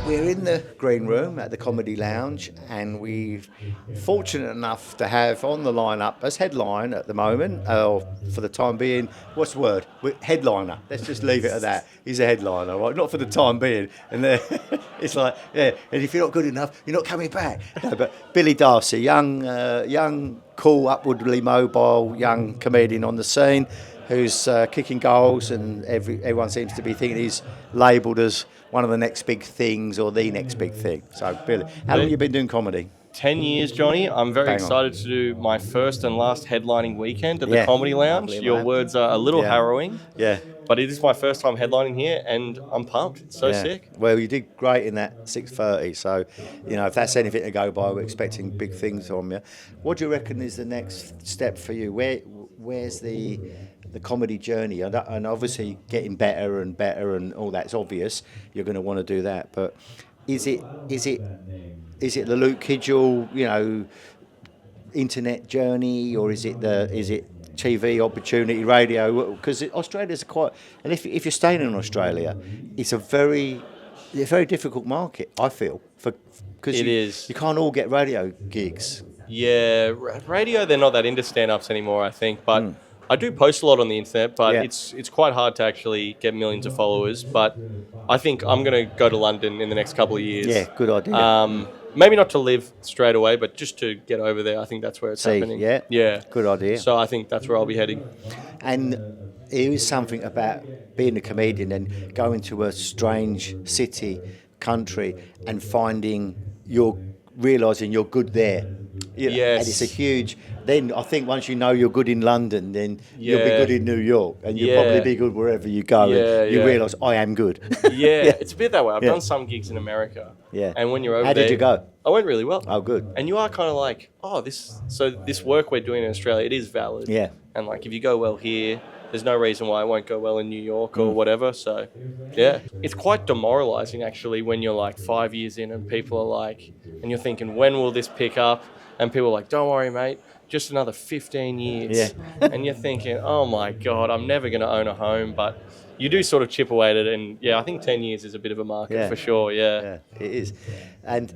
We're in the Greenroom at the Comedy Lounge, and we're fortunate enough to have on the lineup as headline at the moment, or for the time being, what's the word? Headliner. Let's just leave it at that. He's a headliner, right? Not for the time being. And it's like, yeah, and if you're not good enough, you're not coming back. No, but Billy Darcy, young, cool, upwardly mobile, young comedian on the scene, who's kicking goals, and everyone seems to be thinking he's labelled as one of the next big things or the next big thing. So, Billy, how long have you been doing comedy? 10 years, Johnny. I'm very excited to do my first and last headlining weekend at the Comedy Lounge. Your words are a little harrowing. Yeah. But it is my first time headlining here, and I'm pumped. It's so sick. Well, you did great in that 6:30, so, if that's anything to go by, we're expecting big things from you. What do you reckon is the next step for you? Where's the comedy journey? And obviously getting better and all that's obvious. You're going to want to do that, but is it the Luke Kidgel, internet journey, or is it TV opportunity, radio? Because Australia's and if you're staying in Australia, it's a very difficult market, I feel, because you can't all get radio gigs. Yeah, radio, they're not that into stand-ups anymore, I think, but I do post a lot on the internet, but it's quite hard to actually get millions of followers. But I think I'm going to go to London in the next couple of years. Yeah, good idea. Maybe not to live straight away, but just to get over there. I think that's where it's happening. Yeah, good idea. So I think that's where I'll be heading. And there is something about being a comedian and going to a strange city, country, and realising you're good there. Yes. And it's a huge... Then I think once you know you're good in London, then you'll be good in New York, and you'll probably be good wherever you go, and you realise, I am good. It's a bit that way. I've done some gigs in America. Yeah. And when you're over there... How did you go? I went really well. Oh, good. And you are kind of like, this work we're doing in Australia, it is valid. Yeah. And like, if you go well here, there's no reason why it won't go well in New York or whatever. So, yeah. It's quite demoralising, actually, when you're like 5 years in and people are like... And you're thinking, when will this pick up? And people are like, don't worry, mate. Just another 15 years. Yeah. And you're thinking, oh, my God, I'm never going to own a home. But you do sort of chip away at it. And, I think 10 years is a bit of a market for sure, Yeah, it is. And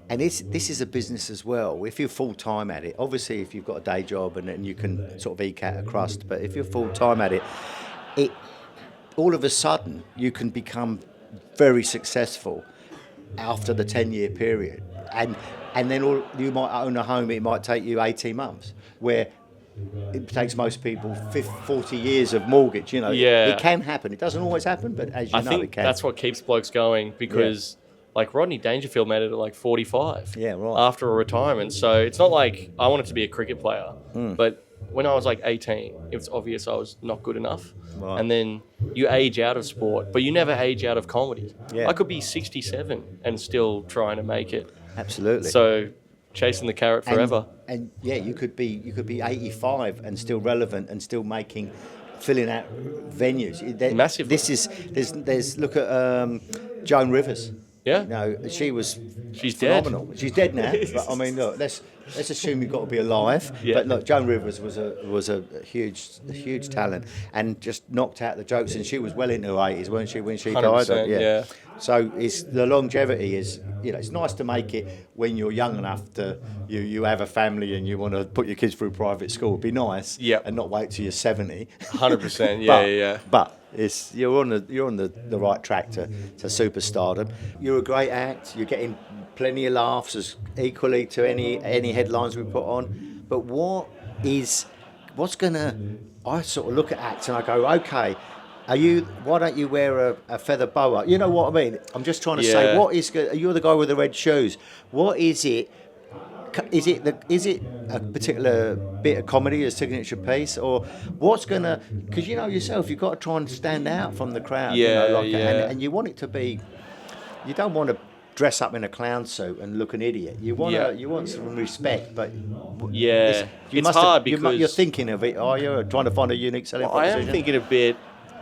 this is a business as well. If you're full-time at it, obviously if you've got a day job and you can sort of eke out a crust, but if you're full-time at it, all of a sudden you can become very successful after the 10-year period. And then you might own a home, it might take you 18 months, where it takes most people 40 years of mortgage, It can happen. It doesn't always happen, but as you know, it can. I think that's what keeps blokes going, because... Like Rodney Dangerfield made it at like 45 after a retirement. So it's not like I wanted to be a cricket player. But when I was like 18, it was obvious I was not good enough. Right. And then you age out of sport, but you never age out of comedy. Yeah. I could be 67 and still trying to make it. Absolutely. So chasing the carrot forever. And you could be 85 and still relevant and still filling out venues. Massively. There's look at Joan Rivers. Yeah. She's phenomenal. Dead. She's dead now. But I mean, look, let's assume you've got to be alive. Yeah. But look, Joan Rivers was a huge talent and just knocked out the jokes. And she was well into her 80s, weren't she, when she died? Yeah. So the longevity is, it's nice to make it when you're young enough to you have a family and you want to put your kids through private school. It'd be nice. Yeah. And not wait till you're 70. 100%. Yeah. But you're on the right track to superstardom. You're a great act. You're getting plenty of laughs as equally to any headlines we put on. But I sort of look at acts and I go, okay, why don't you wear a feather boa? You know what I mean? I'm just trying to say, you're the guy with the red shoes. What is it? Is it a particular bit of comedy, a signature piece, or what's gonna? Because yourself, you've got to try and stand out from the crowd. And you want it to be. You don't want to dress up in a clown suit and look an idiot. You want some respect, but it's hard because you're thinking of it. Are you trying to find a unique selling proposition? I am thinking a bit,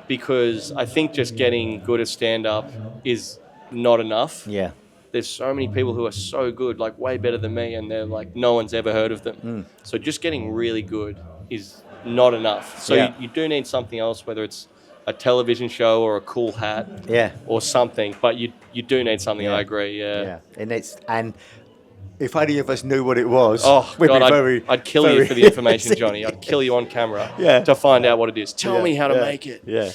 because I think just getting good at stand-up is not enough. Yeah. There's so many people who are so good, like way better than me, and they're like, no one's ever heard of them. So just getting really good is not enough. So you do need something else, whether it's a television show or a cool hat, or something. But you do need something. I agree. Yeah. And if any of us knew what it was, we'd be I'd kill you for the information, Johnny. I'd kill you on camera to find out what it is. Tell me how to make it. Yeah.